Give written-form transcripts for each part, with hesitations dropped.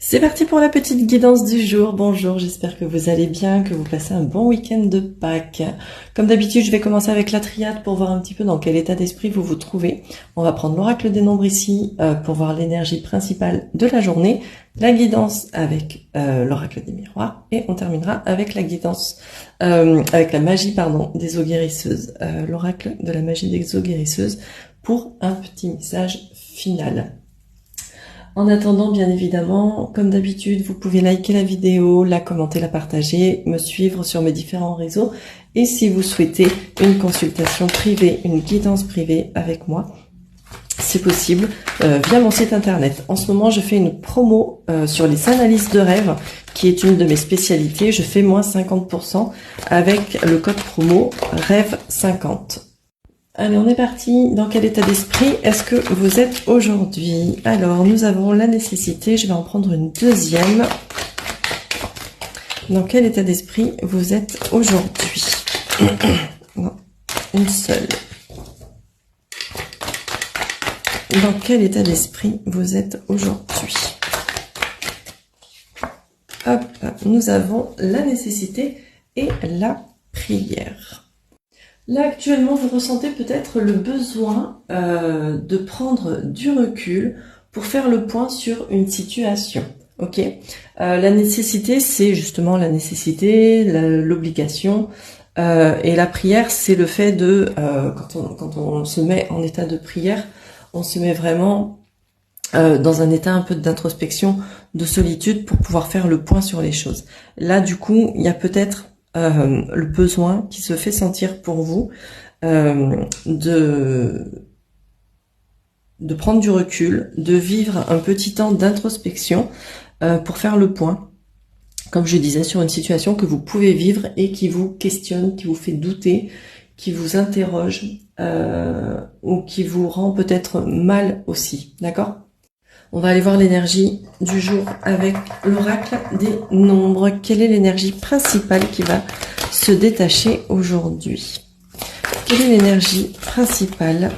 C'est parti pour la petite guidance du jour. Bonjour, j'espère que vous allez bien, que vous passez un bon week-end de Pâques. Comme d'habitude, je vais commencer avec la triade pour voir un petit peu dans quel état d'esprit vous vous trouvez. On va prendre l'oracle des nombres ici pour voir l'énergie principale de la journée, la guidance avec l'oracle des miroirs et on terminera avec la guidance, avec la magie des eaux guérisseuses, l'oracle de la magie des eaux guérisseuses pour un petit message final. En attendant, bien évidemment, comme d'habitude, vous pouvez liker la vidéo, la commenter, la partager, me suivre sur mes différents réseaux. Et si vous souhaitez une consultation privée, une guidance privée avec moi, c'est possible via mon site internet. En ce moment, je fais une promo sur les analyses de rêves, qui est une de mes spécialités. Je fais moins 50% avec le code promo REVE50. Allez, on est parti. Dans quel état d'esprit est-ce que vous êtes aujourd'hui? Alors, nous avons la nécessité. Je vais en prendre une deuxième. Dans quel état d'esprit vous êtes aujourd'hui? Non, une seule. Dans quel état d'esprit vous êtes aujourd'hui? Hop, nous avons la nécessité et la prière. Là, actuellement, vous ressentez peut-être le besoin de prendre du recul pour faire le point sur une situation. Ok, la nécessité, c'est justement la nécessité, l'obligation, et la prière, c'est le fait de, quand on se met en état de prière, on se met vraiment dans un état un peu d'introspection, de solitude pour pouvoir faire le point sur les choses. Là, du coup, il y a peut-être le besoin qui se fait sentir pour vous de prendre du recul, de vivre un petit temps d'introspection pour faire le point, comme je disais, sur une situation que vous pouvez vivre et qui vous questionne, qui vous fait douter, qui vous interroge ou qui vous rend peut-être mal aussi, d'accord ? On va aller voir l'énergie du jour avec l'oracle des nombres. Quelle est l'énergie principale qui va se détacher aujourd'hui? Quelle est l'énergie principale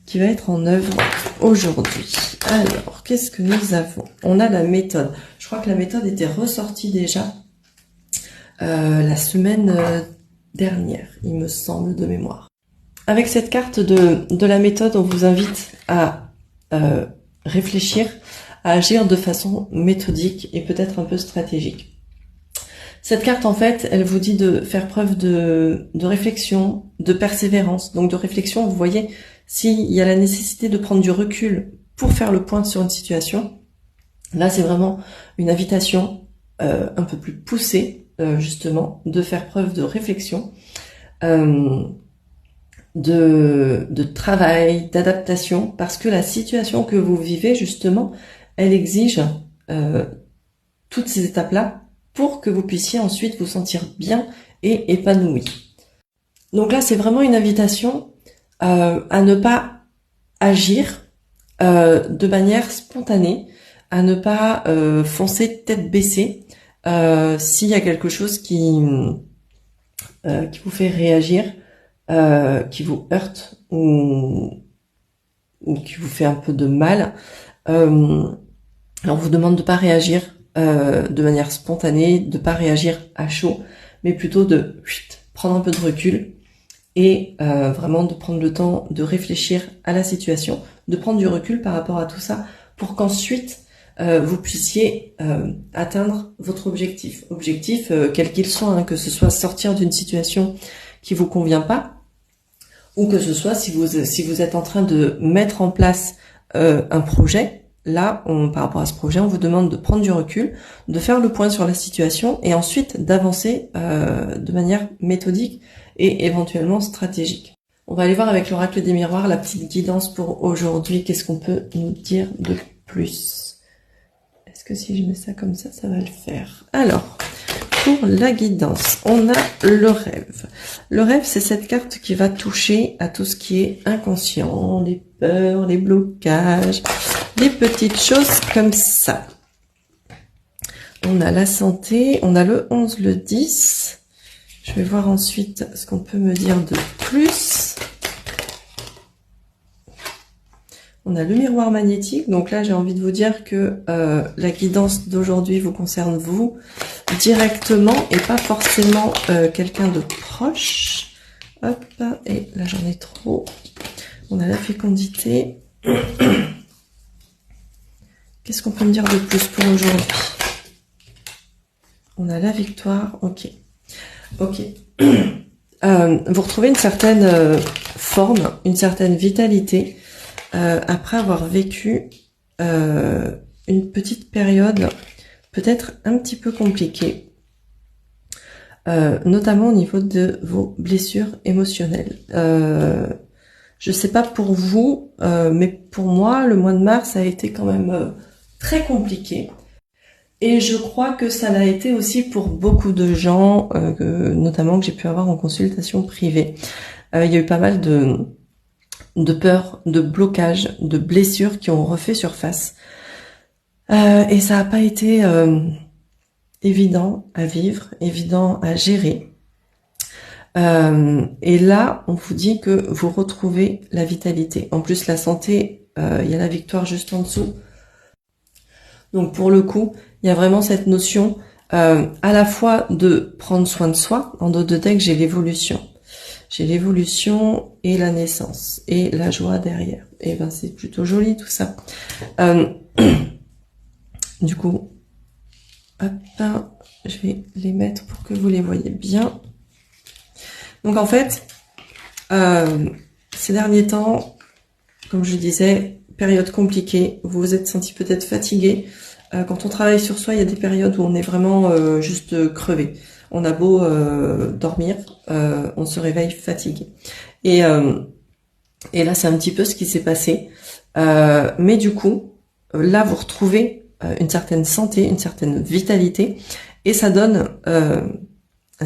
qui va être en œuvre aujourd'hui? Alors, qu'est-ce que nous avons? On a la méthode. Je crois que la méthode était ressortie déjà la semaine dernière, il me semble, de mémoire. Avec cette carte de la méthode, on vous invite à réfléchir, à agir de façon méthodique et peut-être un peu stratégique. Cette carte, en fait, elle vous dit de faire preuve de réflexion, de persévérance. Donc de réflexion, vous voyez, s'il y a la nécessité de prendre du recul pour faire le point sur une situation, là c'est vraiment une invitation un peu plus poussée, justement, de faire preuve de réflexion, de travail, d'adaptation, parce que la situation que vous vivez, justement, elle exige toutes ces étapes-là pour que vous puissiez ensuite vous sentir bien et épanoui. Donc là, c'est vraiment une invitation à ne pas agir de manière spontanée, à ne pas foncer tête baissée s'il y a quelque chose qui vous fait réagir, qui vous heurte ou qui vous fait un peu de mal. Alors on vous demande de pas réagir de manière spontanée, de pas réagir à chaud, mais plutôt de prendre un peu de recul et vraiment de prendre le temps de réfléchir à la situation, de prendre du recul par rapport à tout ça pour qu'ensuite vous puissiez atteindre votre objectif. Objectif quel qu'il soit, hein, que ce soit sortir d'une situation qui vous convient pas, ou que ce soit si vous êtes en train de mettre en place un projet. Là, par rapport à ce projet, on vous demande de prendre du recul, de faire le point sur la situation et ensuite d'avancer de manière méthodique et éventuellement stratégique. On va aller voir avec l'oracle des miroirs la petite guidance pour aujourd'hui. Qu'est-ce qu'on peut nous dire de plus? Est-ce que si je mets ça comme ça va le faire? Alors, pour la guidance, on a le rêve. Le rêve, c'est cette carte qui va toucher à tout ce qui est inconscient, les peurs, les blocages, des petites choses comme ça. On a la santé, on a le 11, le 10. Je vais voir ensuite ce qu'on peut me dire de plus. On a le miroir magnétique. Donc là, j'ai envie de vous dire que la guidance d'aujourd'hui vous concerne vous directement et pas forcément quelqu'un de proche. Hop, et là j'en ai trop. On a la fécondité. Qu'est-ce qu'on peut me dire de plus pour aujourd'hui? On a la victoire, ok. Ok. Vous retrouvez une certaine forme, une certaine vitalité après avoir vécu une petite période peut-être un petit peu compliquée, notamment au niveau de vos blessures émotionnelles. Je sais pas pour vous, mais pour moi, le mois de mars a été quand même très compliqué. Et je crois que ça l'a été aussi pour beaucoup de gens, notamment que j'ai pu avoir en consultation privée. Il y a eu pas mal de peurs, de blocages, de blessures qui ont refait surface. Et ça n'a pas été évident à vivre, évident à gérer. Et là, on vous dit que vous retrouvez la vitalité. En plus, la santé, il y a la victoire juste en dessous. Donc pour le coup, il y a vraiment cette notion à la fois de prendre soin de soi. En dos de deck, j'ai l'évolution. J'ai l'évolution et la naissance et la joie derrière. Et ben c'est plutôt joli tout ça. Du coup, hop, je vais les mettre pour que vous les voyez bien. Donc en fait, ces derniers temps, comme je disais, période compliquée, vous vous êtes senti peut-être fatigué. Quand on travaille sur soi, il y a des périodes où on est vraiment juste crevé. On a beau dormir, on se réveille fatigué. Et là, c'est un petit peu ce qui s'est passé. Mais du coup, là, vous retrouvez une certaine santé, une certaine vitalité. Et ça donne...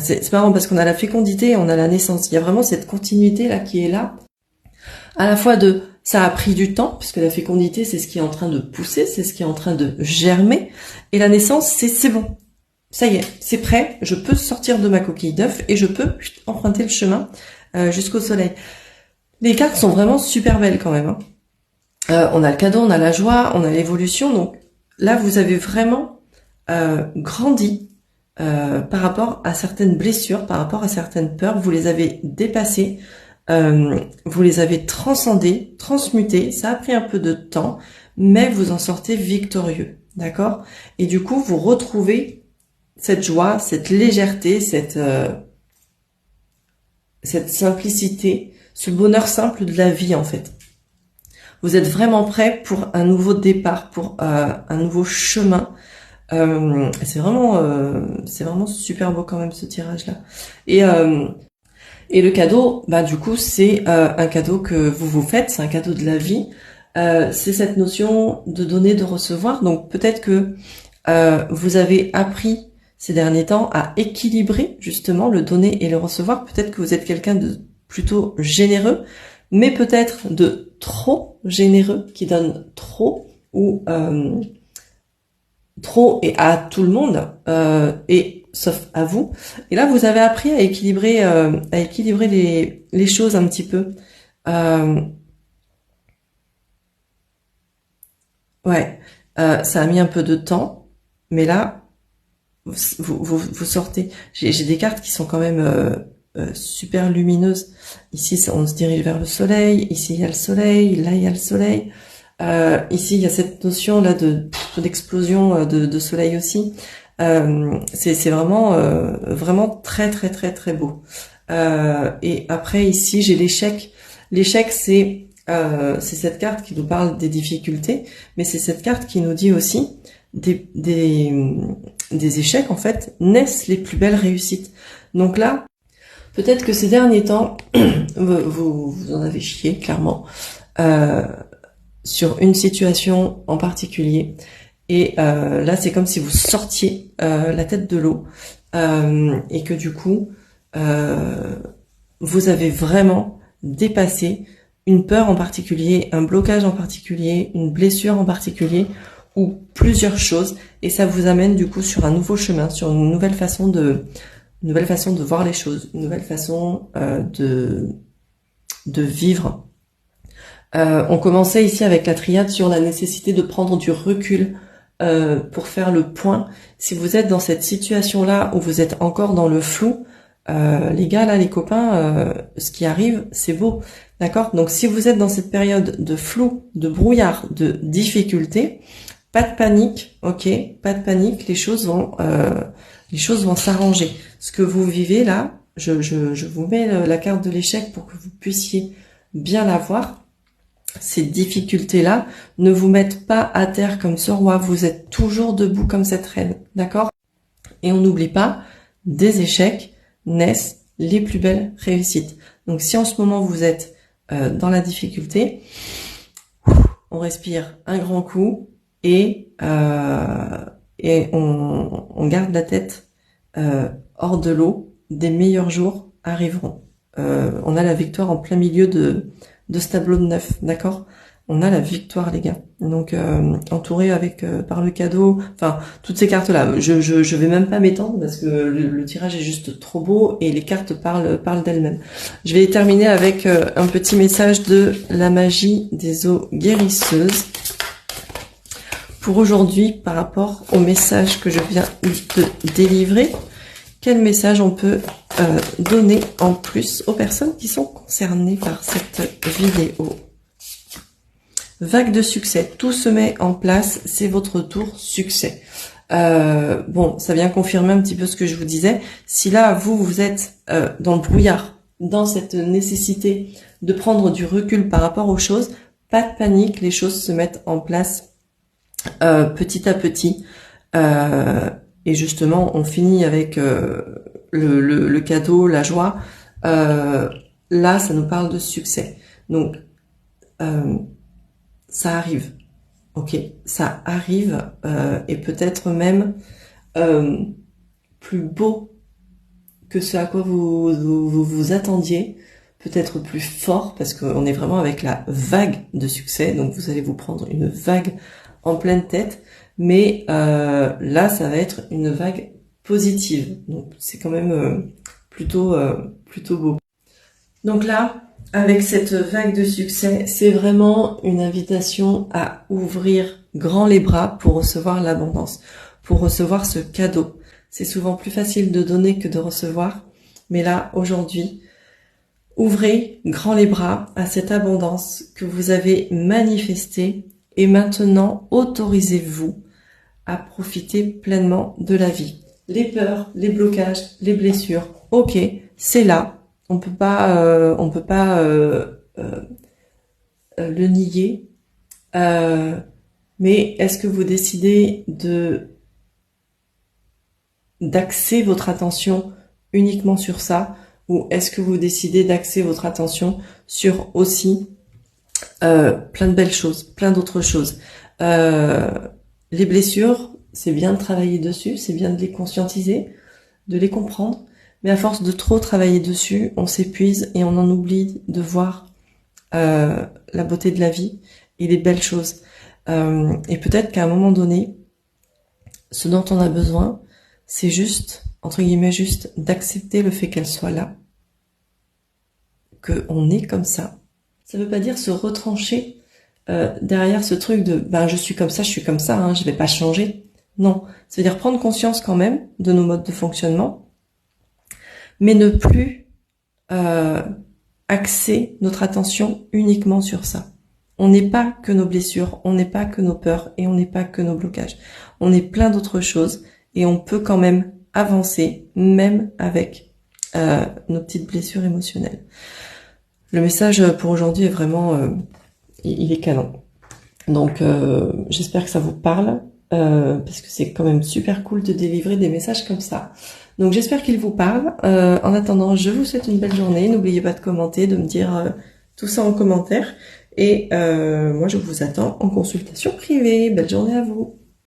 c'est marrant parce qu'on a la fécondité et on a la naissance. Il y a vraiment cette continuité là qui est là. À la fois de... Ça a pris du temps, puisque la fécondité, c'est ce qui est en train de pousser, c'est ce qui est en train de germer. Et la naissance, c'est bon. Ça y est, c'est prêt, je peux sortir de ma coquille d'œuf et je peux emprunter le chemin jusqu'au soleil. Les cartes sont vraiment super belles quand même. On a le cadeau, on a la joie, on a l'évolution. Donc là, vous avez vraiment grandi par rapport à certaines blessures, par rapport à certaines peurs. Vous les avez dépassées. Vous les avez transcendés, transmutés, ça a pris un peu de temps, mais vous en sortez victorieux, d'accord? Et du coup, vous retrouvez cette joie, cette légèreté, cette simplicité, ce bonheur simple de la vie en fait. Vous êtes vraiment prêt pour un nouveau départ, pour un nouveau chemin. C'est vraiment super beau quand même ce tirage-là. Et le cadeau, bah du coup, c'est un cadeau que vous vous faites, c'est un cadeau de la vie. C'est cette notion de donner, de recevoir. Donc peut-être que vous avez appris ces derniers temps à équilibrer justement le donner et le recevoir. Peut-être que vous êtes quelqu'un de plutôt généreux, mais peut-être de trop généreux, qui donne trop ou trop et à tout le monde et sauf à vous. Et là, vous avez appris à équilibrer les choses un petit peu. Ouais, ça a mis un peu de temps, mais là, vous sortez. J'ai des cartes qui sont quand même super lumineuses. Ici, on se dirige vers le soleil. Ici, il y a le soleil. Là, il y a le soleil. Ici, il y a cette notion là d'explosion de soleil aussi. C'est vraiment très très très très beau. Et après ici, j'ai l'échec. L'échec, c'est cette carte qui nous parle des difficultés, mais c'est cette carte qui nous dit aussi des échecs en fait naissent les plus belles réussites. Donc là, peut-être que ces derniers temps, vous en avez chié clairement. Sur une situation en particulier. Et là, c'est comme si vous sortiez la tête de l'eau et que du coup, vous avez vraiment dépassé une peur en particulier, un blocage en particulier, une blessure en particulier ou plusieurs choses. Et ça vous amène du coup sur un nouveau chemin, sur une nouvelle façon de voir les choses, une nouvelle façon de vivre. On commençait ici avec la triade sur la nécessité de prendre du recul pour faire le point. Si vous êtes dans cette situation-là où vous êtes encore dans le flou, les gars, là, les copains, ce qui arrive, c'est beau. D'accord? Donc, si vous êtes dans cette période de flou, de brouillard, de difficulté, pas de panique, ok? Pas de panique, les choses vont s'arranger. Ce que vous vivez là, je vous mets la carte de l'échec pour que vous puissiez bien la voir. Ces difficultés-là ne vous mettent pas à terre comme ce roi. Vous êtes toujours debout comme cette reine, d'accord? Et on n'oublie pas, des échecs naissent les plus belles réussites. Donc si en ce moment vous êtes dans la difficulté, on respire un grand coup et on garde la tête hors de l'eau. Des meilleurs jours arriveront. On a la victoire en plein milieu de ce tableau de 9, d'accord? On a la victoire, les gars. Donc entouré avec par le cadeau, enfin toutes ces cartes là. Je vais même pas m'étendre parce que le tirage est juste trop beau et les cartes parlent d'elles-mêmes. Je vais terminer avec un petit message de la magie des eaux guérisseuses pour aujourd'hui par rapport au message que je viens de délivrer. Quel message on peut donner en plus aux personnes qui sont concernées par cette vidéo? Vague de succès, tout se met en place, c'est votre tour succès. Bon, ça vient confirmer un petit peu ce que je vous disais. Si là, vous êtes dans le brouillard, dans cette nécessité de prendre du recul par rapport aux choses, pas de panique, les choses se mettent en place petit à petit. Et justement, on finit avec le cadeau, la joie. Là, ça nous parle de succès. Donc, ça arrive, ok, ça arrive et peut-être même plus beau que ce à quoi vous attendiez, peut-être plus fort parce qu'on est vraiment avec la vague de succès, donc vous allez vous prendre une vague en pleine tête, mais là ça va être une vague positive, donc c'est quand même plutôt beau. Donc là, avec cette vague de succès, c'est vraiment une invitation à ouvrir grand les bras pour recevoir l'abondance, pour recevoir ce cadeau. C'est souvent plus facile de donner que de recevoir, mais là, aujourd'hui, ouvrez grand les bras à cette abondance que vous avez manifestée et maintenant, autorisez-vous à profiter pleinement de la vie. Les peurs, les blocages, les blessures, ok, c'est là. On peut pas le nier. Mais est-ce que vous décidez d'axer votre attention uniquement sur ça, ou est-ce que vous décidez d'axer votre attention sur aussi plein de belles choses, plein d'autres choses. Les blessures, c'est bien de travailler dessus, c'est bien de les conscientiser, de les comprendre. Mais à force de trop travailler dessus, on s'épuise et on en oublie de voir la beauté de la vie et les belles choses. Et peut-être qu'à un moment donné, ce dont on a besoin, c'est juste, entre guillemets, juste d'accepter le fait qu'elle soit là, qu'on est comme ça. Ça veut pas dire se retrancher derrière ce truc de « je suis comme ça, hein, je vais pas changer ». Non, ça veut dire prendre conscience quand même de nos modes de fonctionnement, mais ne plus axer notre attention uniquement sur ça. On n'est pas que nos blessures, on n'est pas que nos peurs et on n'est pas que nos blocages. On est plein d'autres choses et on peut quand même avancer, même avec nos petites blessures émotionnelles. Le message pour aujourd'hui est vraiment, il est canon. Donc j'espère que ça vous parle, parce que c'est quand même super cool de délivrer des messages comme ça. Donc j'espère qu'il vous parle. En attendant, je vous souhaite une belle journée. N'oubliez pas de commenter, de me dire tout ça en commentaire. Et moi, je vous attends en consultation privée. Belle journée à vous.